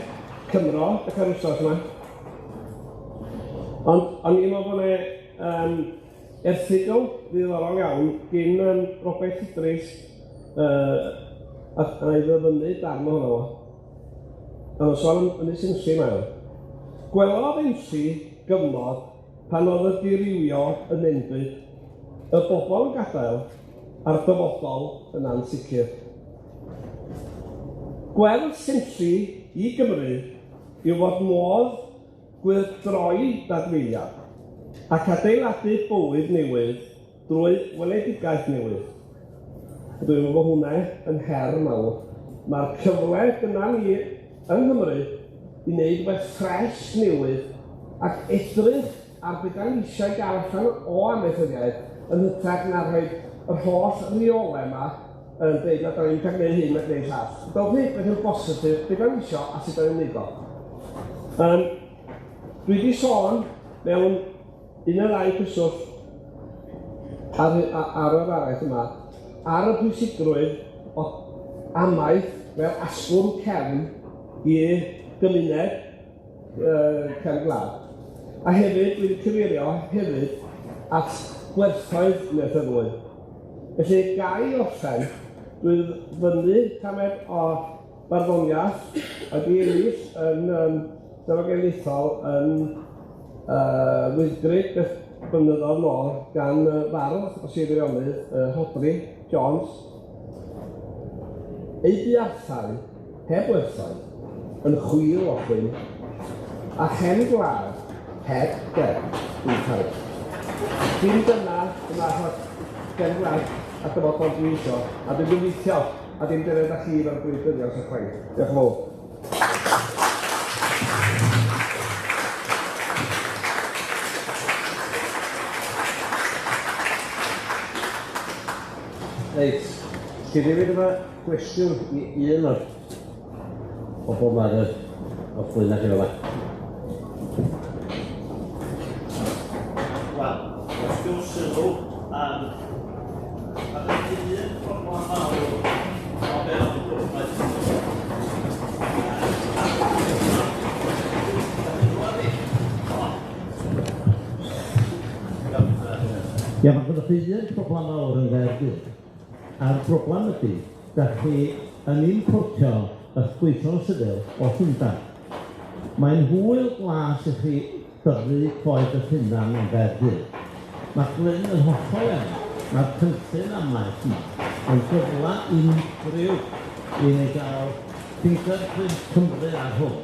Cymro y carwsos yma. Ond o'n i'n meddwl bod erthigol ddiddorol iawn gyn Robert Idris a ei ddyfynu darn o hwnnw. A mae'n sôn yn ei synsi mewn. Gwelodd ensi gyfnod pan oedd y dirywio yn enbyd y bobl yn gadael a'r dyfodol yn ansicr. Gweld sensi i Gymru yw fod modd gwyrdroi dadfeiliad ac adeiladu bywyd newydd drwy weledigaeth newydd. Dwi'n meddwl hwnna yn her mawr. Mae'r cyfle gyda ni yng Nghymru i wneud beth ffres newydd ac edrych ar beth da ni eisiau gael allan o amaethyddiaeth yn hytrach na rhoi yr holl rheolau yma yn dweud na da ni'n cael gwneud hyn a gwneud llall. Fel beth yn bositif, beth da ni eisiau a sut da ni'n neud o. Dwi wedi sôn mewn un o'r ddau cyswllt ar yr araith yma, ar y pwysigrwydd o Amaeth fel asgwrn cefn i gymuned cefn gwlad. A hefyd, dwi wedi cyfeirio hefyd at gwerthoedd amaethyddwyr. Felly, gai orffen, dwi'n fyny tamed o barddoniaeth wedi ennill yn dyfodolaethol yn Wyddgrug blynyddoedd nôl gan fardd o Sir Eirionydd, Carwyn Jones. Ei buarthau, heb werthau, yn chwil ochwyn, a hen gwlad heb gerdd dwi'n cael. Dim dyna gen gwlad a dyfodol dwi isio, a dwi'n gobeithio, a dim dyna da chi fel gwleidyddion sy'n chwaith. Diolch yn fawr. Reit, chi rifid yma gwestiwn i un o'r bobl yma o Glyn chi yma. Wel, gwestiwn sylw, a dyna un problem mawr o beth o'n gwrdd. Ia, mae gyda chi un problem mawr yn Gaerdydd. A'r broblem ydy, da chi yn importio y gweithio sydl o Undeb. Mae'n hwyl glas i chi dyfu coed y hunan yn Gaerdydd. Mae Glyn yn hollol iawn. Mae'r cynllun Amaeth yma yn gyfla unrhyw i ni gael fingerprint Cymru ar hwn.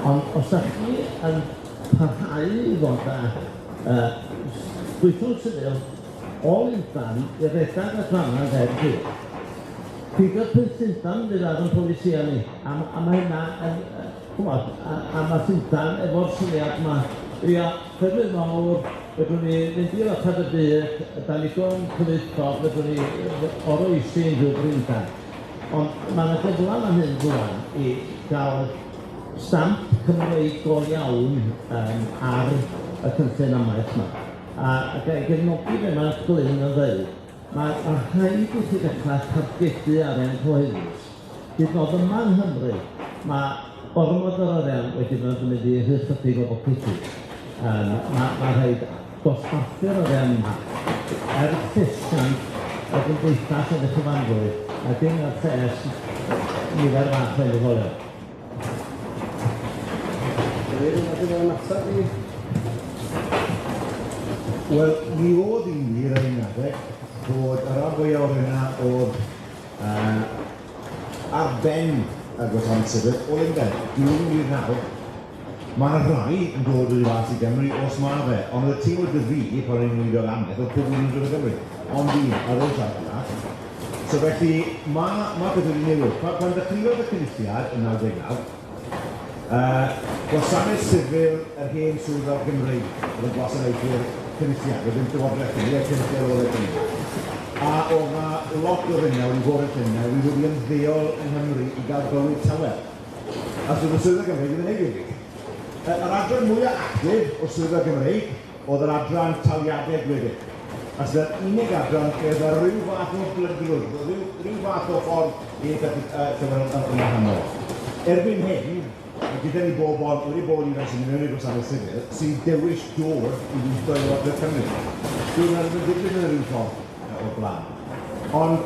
Ond os da chi yn parhau i ddod â gweithio sydl o Lundan i redag y drama Gaerdydd, Ffigur peth Llundain fydd ar yn polisia ni, a mae hynna yn, chwmod, a mae Llundain efo'r syniad yma, ia, ffefrydd mawr, fedrwn ni fynd i'r atad y byd, da ni go'n cyfeithog, fedrwn ni oroesi unrhyw Llundain. Ond mae yna gyfle am hyn rwan i gael stamp Cymreig go iawn ar y cynllun Amaeth yma. A gael gefnogi be mae Glyn yn dweud, mae rhaid i chi ddechrau targedu arian cyhoeddus. Hyd nod yma yng Nghymru, mae ormod o'r arian wedi bod yn mynd i hychydig o bocedi. Mae rhaid dosbarthu'r arian yma llesiant y gymdeithas yn y cyfanrwydd a dim ar lles nifer fath yn y foliau. Wel, mi oedd i mi ar ein adeg bod yr arfwya o'r hynna o'r ar ben y gwasanaeth sefyll o Undeb. 2009, mae rai yn dod o'r fath i Gymru os mae fe, ond y tîm o dyfu pan ni'n mynd o'r Amaeth oedd pobl yn dod o Gymru. Ond un ar ôl siarad yna. So felly, mae beth wedi newid. Pan dechreuodd y cynulliad yn 99, gwasanaeth sifil yr hen swyddog Gymreig oedd yn gwasanaethu'r cynulliad, oedd yn llywodraeth Cymru, cynulliad oedd y Cymru. A oedd na lot o hynna, wedi bod yn hynna, wedi ymddeol yng Nghymru i gael bywyd tawel. A sydd y swyddog Gymreig yn ei gyfrig. Yr adran mwyaf actif o swyddog Gymreig oedd yr adran taliadau gwedig. A sydd yr unig adran oedd ar rhyw fath o blynyddoedd, rhyw fath o ffordd i'r cyfrol yn wahanol. Erbyn hyn, gyda ni bobl wedi bod i'n rhaid mewn i'r gwasanaeth sifil sy'n dewis dod i weithio i Lywodraeth Cymru. Dwi'n meddwl yn digwydd yn rhyw ffordd o'r blaen. Ond,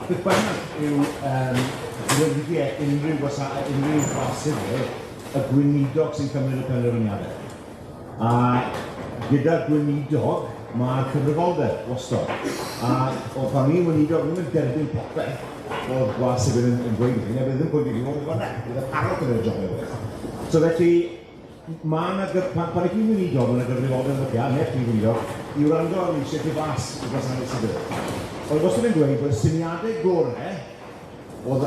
beth bynnag yw wedi'i unrhyw gwas sifil y gweinidog sy'n cymryd y penderfyniadau. A gyda gweinidog, mae'r cyfrifoldeb wastod. A pan ni'n weinidog, ni'n derbyn popeth o'r gwas sifil yn gweud ni, neu bydd yn pwynt i fi fod yn gwneud, bydd yn parod yn y job efo. So felly, pan i chi'n weinidog yn y gyfrifoldeb yn y neu chi'n weinidog, i wrando ar eisiau chi fas y gwasanaeth sifil. Ond os ydyn gweud bod syniadau gorau oedd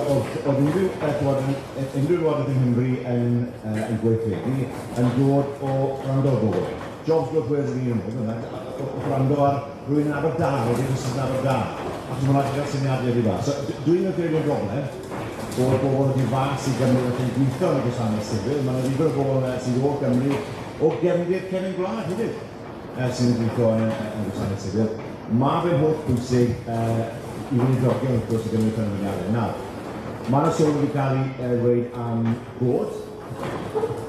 unrhyw lywodraeth yng Nghymru yn gweithredu yn dod o wrando ar bobl. Jobs gwrdd wedd yn un o wrando ar rhywun ar y da, wedi hysyn ar y da. Ac mae'n rhaid gael syniadau wedi fas. Dwi'n credu yn broblem bod bobl wedi fas i Gymru ac yn gweithio yn y gwasanaeth sifil. Mae'n rhaid o bobl sy'n dod o Gymru o gefndir Cefn Gwlad hefyd sy'n gweithio yn y gwasanaeth sifil. Mae fe'n holl bwysig i weinidogio wrth gwrs y Gymru penderfyniadau. Nawr, mae'n sôn wedi cael ei dweud am bod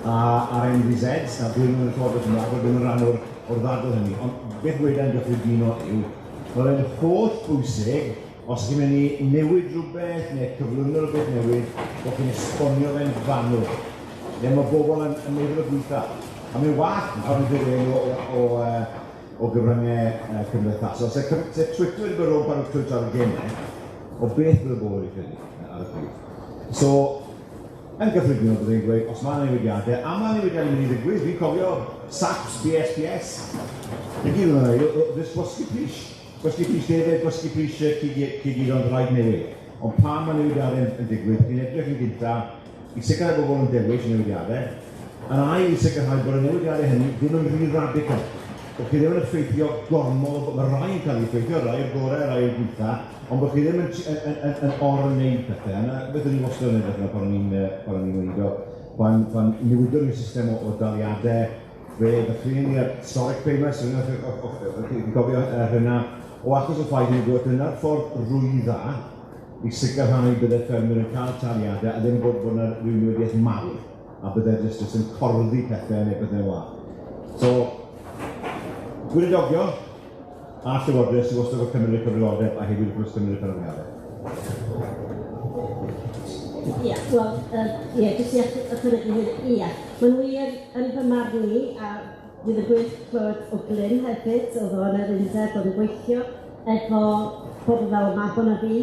a'r NVZs, na dwi'n mynd yn llywodraeth yma, bod yn rhan o'r ddadl hynny. Ond beth wedau'n gyffredinol yw, oedd e'n holl bwysig, os chi'n mynd i newid rhywbeth neu cyflwyno rhywbeth newid, bod chi'n esbonio fe'n fanwl. Neu mae bobl yn meddwl y gweitha. A mae'n wath ar yn dweud o gyfryngau cymdeithasol. So Twitter wedi bod o'n parod Twitter ar y gemau, o beth bydd y bobl wedi credu ar y pryd. So, yn gyffredinol byddai'n gweud, os mae'n newidiadau, a mae'n newidiadau mynd i ddigwydd, fi'n cofio SAPS, BSPS. Yn gyd o'n ei, ddys gwasgu pris. Gwasgu pris defyd, gwasgu pris cyd ond rhaid newid. Ond pa mae newidiadau yn digwydd, chi'n edrych yn gynta, i sicrhau bobl yn dewis newidiadau, yn ail i sicrhau bod y newidiadau hynny ddim yn rhy radical. Bod chi ddim yn effeithio gormod, mae rai yn cael ei effeithio, rai o'r gorau, rai o'r gwytha, ond bod chi ddim yn or-wneud pethau. Beth ydyn ni wastad yn edrych yna pan ni'n wneud pan newidio'r un system o daliadau, fe ddechreu'n i'r historic famous, chi'n gofio hynna, o achos o ffaith ni'n gwybod dyna'r ffordd rwydda i sicrhau byddai ffermwyr yn cael taliadau a ddim bod yna rhywun wedi'eth mawr a byddai jyst yn corddi pethau neu bethau wath. So, gweinidogio a llywodraeth sy'n wastad o cymryd cyfrifoldeb a hefyd wrth cymryd penderfyniadau. Ie, wel, jyst i ychwanegu hyn, ie. Mae'n wir yn fy marn i, a fydd y gweith clywed o Glyn hefyd, oedd o'n yr Undeb, oedd yn gweithio efo pobl fel Mabon a fi,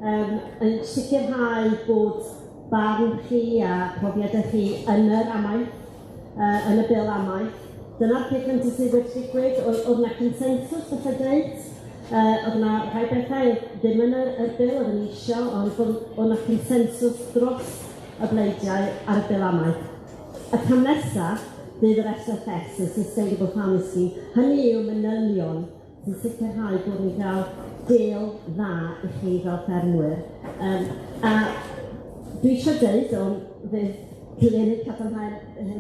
yn sicrhau bod barn chi a profiadau chi yn yr Amaeth, yn y bil Amaeth. Dyna'r peth sydd wedi digwydd, oedd yna consensus falle dweud, Oedd yna rhai bethau ddim yn y bil oedd yn eisiau, ond oedd yna consensws dros y bleidiau ar y bil Amaeth. Y cam nesaf bydd yr SFS, y Sustainable Farming Scheme, hynny yw manylion sy'n sicrhau bod ni'n cael del dda i chi fel ffermwyr. A dwi eisiau dweud, ond fydd Glyn yn cadarnhau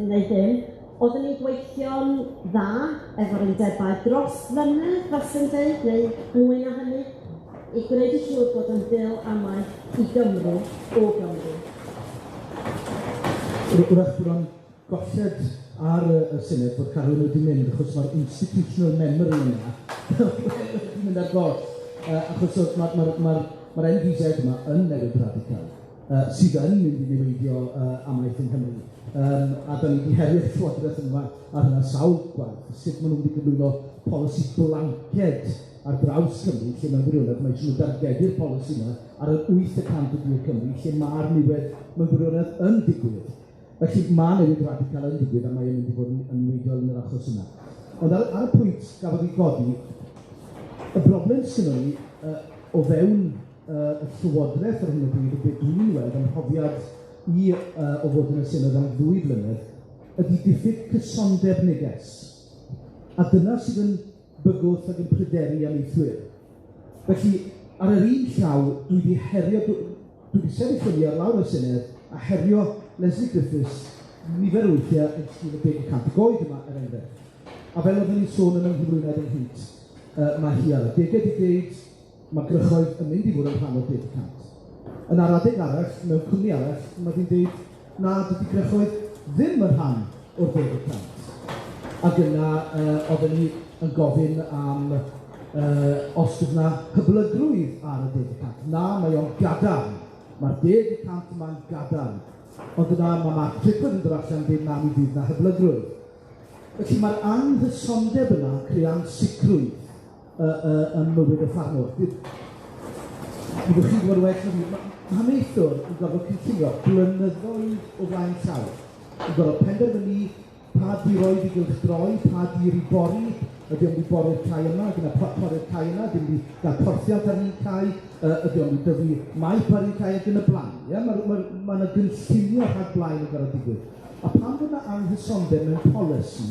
neu ddim, oedden ni'n gweithio'n dda efo'r undebau dros flynedd, fasw'n dweud, neu mwy na hynny, i gwneud yn siŵr bod yn bil Amaeth i Gymru o Gymru. Wrach bod o'n golled ar y Senedd bod Carwyn wedi mynd, achos mae'r institutional memory yna wedi mynd ar goll, achos mae'r NVZ yma yn newid radical, sydd yn mynd i newidio Amaeth yn Cymru. A da ni wedi herio'r llywodraeth yma ar hynna sawl gwaith, sut maen nhw wedi gyflwyno polisi blanced ar draws Cymru, lle mae'n gwirionedd mae eisiau nhw dargedu'r polisi yma ar yr 8% o dir Cymru, lle mae'r niwed mewn gwirionedd yn digwydd. Felly mae newid radical yn digwydd a mae yn mynd i fod yn niweidiol yn yr achos yna. Ond ar y pwynt gafodd ei godi, y broblem sgynnon ni o fewn y llywodraeth ar hyn o bryd, beth dwi'n weld yn profiad o fod yn y Senedd am 2 blynedd, ydy diffyg cysondeb neges. A dyna sydd yn bygwth ac yn pryderu Amaethwyr. Felly, ar yr un llaw, dwi wedi sefyll fyny ar lawr y Senedd a herio Leslie Griffiths nifer o weithiau yn sydd y 10% goed yma er enghraifft. A fel oedden ni'n sôn yn ymhyfrwynedd yn hynt, mae hi ar y 10% mae grychoedd yn mynd i fod yn rhan o'r 10%. Yn ar adeg arall, mewn cwmni arall, mae di'n dweud na dydy grychoedd ddim yn rhan o'r 10%. Ac yna, oedden ni yn gofyn am os fydd yna hyblydrwydd ar y 10%. Na, mae o'n gadarn. Mae'r 10% yma'n gadarn. Ond yna, mae Mark Trickwyd yn dod allan dweud na mi fydd yna hyblydrwydd. Felly mae'r anghysondeb yna yn creu ansicrwydd yn mywyd y ffarmwr. Byddwch chi'n gwybod well na fi, mae Amaethwyr yn gorfod cynllunio blynyddoedd o flaen llaw. Yn gorfod penderfynu pa diroedd i gylchdroi, pa dir i bori, ydy o'n i bori'r cae yma, gyda pori'r cae yma, ydy o'n i gael porthiad ar un cae, ydy o'n i dyfu maip ar un cae ac yn y blaen. Mae yna gynllunio rhag blaen yn gorfod digwydd. A pan bod yna anghysondeb mewn polisi,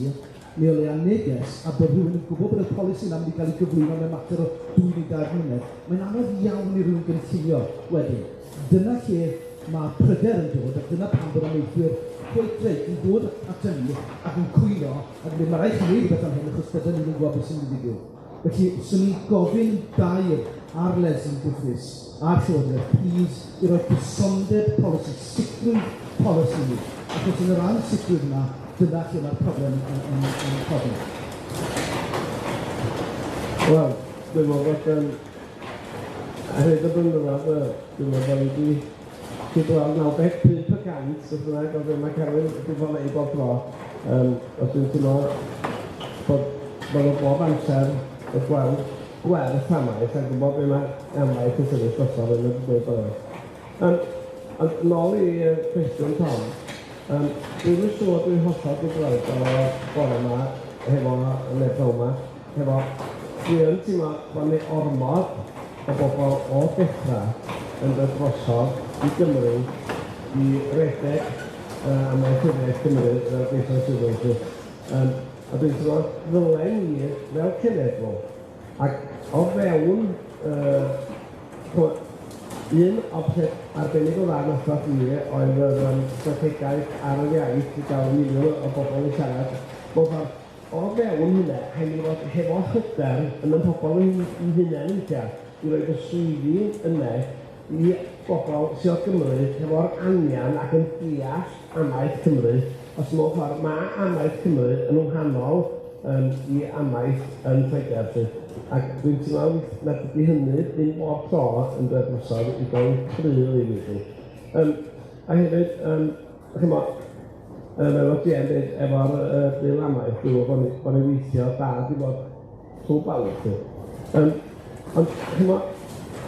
neu o leia neges, a bod rhywun yn gwybod bod y polisi yna mynd i gael ei gyflwyno mewn mater o 2 neu 3 mlynedd, mae'n anodd iawn i rhywun gynllunio wedyn. Dyna lle mae pryder yn dod, a dyna pan bod Amaethwyr chweithred yn dod at ni ac yn cwyno, ac yn mae rhaid chi wneud beth am hyn, achos dydyn ni'n gwybod beth sy'n mynd i digwydd. Felly, swn i'n gofyn dair ar Leslie Griffiths a'r llywodraeth, please, i roi cysondeb polisi, sicrwydd polisi ni, achos yn yr ansicrwydd yna, dyna lle mae'r problem yn codi. Wel, dwi'n meddwl bod a hyd y blynyddoedd, dwi'n meddwl bod ni wedi gweld 95% os yna o fe mae Carwyn wedi bod wneud bob tro. Os dwi'n teimlo bod o bob amser y gweld gwerth Amaeth a gwybod be mae Amaeth yn sefyll drosodd yn y bwyd o'r. Ond nôl i cwestiwn Tom, dwi'n siŵr dwi'n hollol wedi gweld o bore yma hefo Nebel yma, hefo dwi'n teimlo bod ni ormod o bobl o dechrau yn dod drosodd i Gymru i redeg Amaethwyr Cymru fel geisio sydd. A dwi'n teimlo ddylen ni fel cenedl ac o fewn un o peth arbennig o dda nathaf ni oedd yr strategaeth ar y iaith i gael miliwn o bobl i siarad. O fewn hynny, haid ni fod hefo hyder yn y pobl yn hynny'n weithiau i roed y swyddi yna i bobl sydd o Gymru hefo'r angen ac yn deall Amaeth Cymru, os mewn ffordd mae Amaeth Cymru yn wahanol i Amaeth yn Lloegr. Ac dwi'n teimlo nad ydy hynny ddim bob tro yn dod drosodd i gael cryl i fi. A hefyd, fel o ti yn dweud, efo'r bil Amaeth, dwi'n meddwl bod ni'n weithio da di bod trwy bawb. Ond,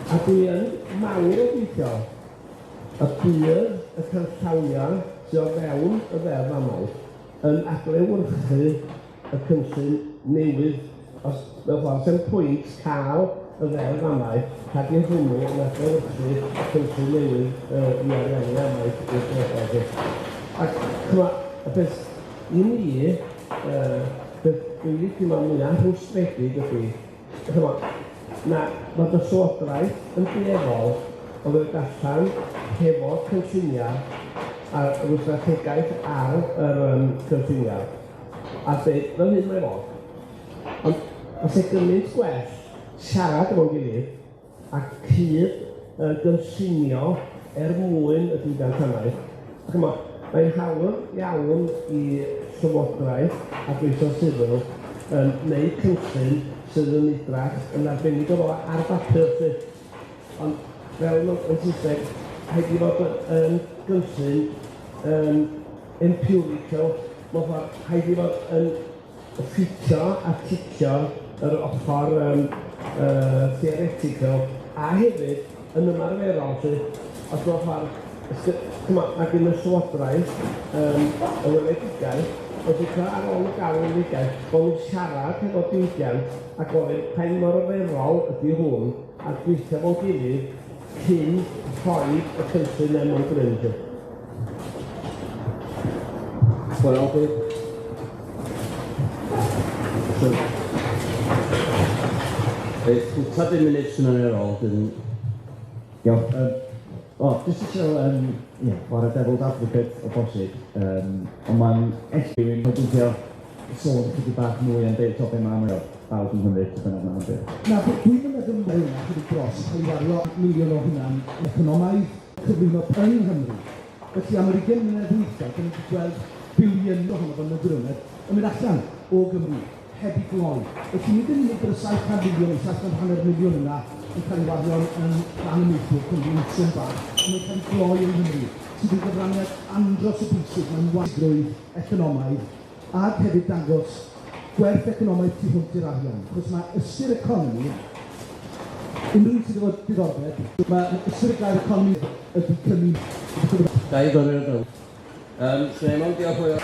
a dwi yn mawr o gweithio, a bydd y canllawia sydd o fewn y ddeddf Amaeth yn adlewyrchu y cynllun newydd, os fel ffordd sy'n pwynt cael y ddeddf Amaeth, cadw hwnnw yn adlewyrchu cynllun newydd i ariannu Amaeth i'r drethadalwr. Ac chma, y beth i ni, beth dwi'n licio ma'n mwyaf rhwstredig ydy, chma, mae dy llywodraeth yn dueddol o ddod allan hefo cynlluniau a wythrategaeth ar yr cynlluniau. A dweud, fel hyn mae fod. Ond, os e gymaint gwell siarad efo'n gilydd a cyd gynllunio mwyn y diwydiant Amaeth. Ac yma, mae'n hawdd iawn i llywodraeth a gweithio sifil yn gwneud cynllun sydd yn idrach yn arbennig o fo ar bapur sy. Ond fel yn Saesneg, rhaid i fod yn gynllun empirical, rhaid i fod yn ffitio a ticio yr ochr theoretical a hefyd yn ymarferol sy. Os dwi'n ffordd, mae gen y llywodraeth y weledigaeth, os ydych ar ôl y gael weledigaeth, bod nhw'n siarad efo diwydiant ac ofyn pa'n mor oferol ydy hwn a gweithio fo'n gilydd cyn rhoi y cynllun mewn gryndu. Wel, ta 5 munud sy'n ar ôl, dyn... Iawn, jyst eisiau, o'r devil's advocate o bosib, ond mae'n eithaf yn pwysio sôn chydig bach mwy am beth o be mae'n bawb yn hynny, bynnag mae'n beth. Na, dwi'n mynd ag ymwneud chydig dros cael ei wario miliwn o hynna'n economaidd cyflwyno yn Nghymru. Felly am yr 20 mlynedd dwytha, dyn ni'n gweld biliwn ohono fo'n y grynedd yn mynd allan o Gymru, heb i gloi. Felly nid yn unig gyda 700 miliwn, 700 miliwn yna yn cael ei wario yn rhan y meithwyr Cymru'n sôn bach, yn cael ei gloi yn Nghymru, sydd yn gyfraniad andros o bwysig mewn wastrwydd economaidd ac hefyd dangos gwerth economaidd tu hwnt i'r arian. Chos mae ystyr economi, unrhyw sydd efo diddordeb, mae ystyr y gair economi ydy cymryd. Da i ddod i'r dod. Lle mae'n diolch fwy o...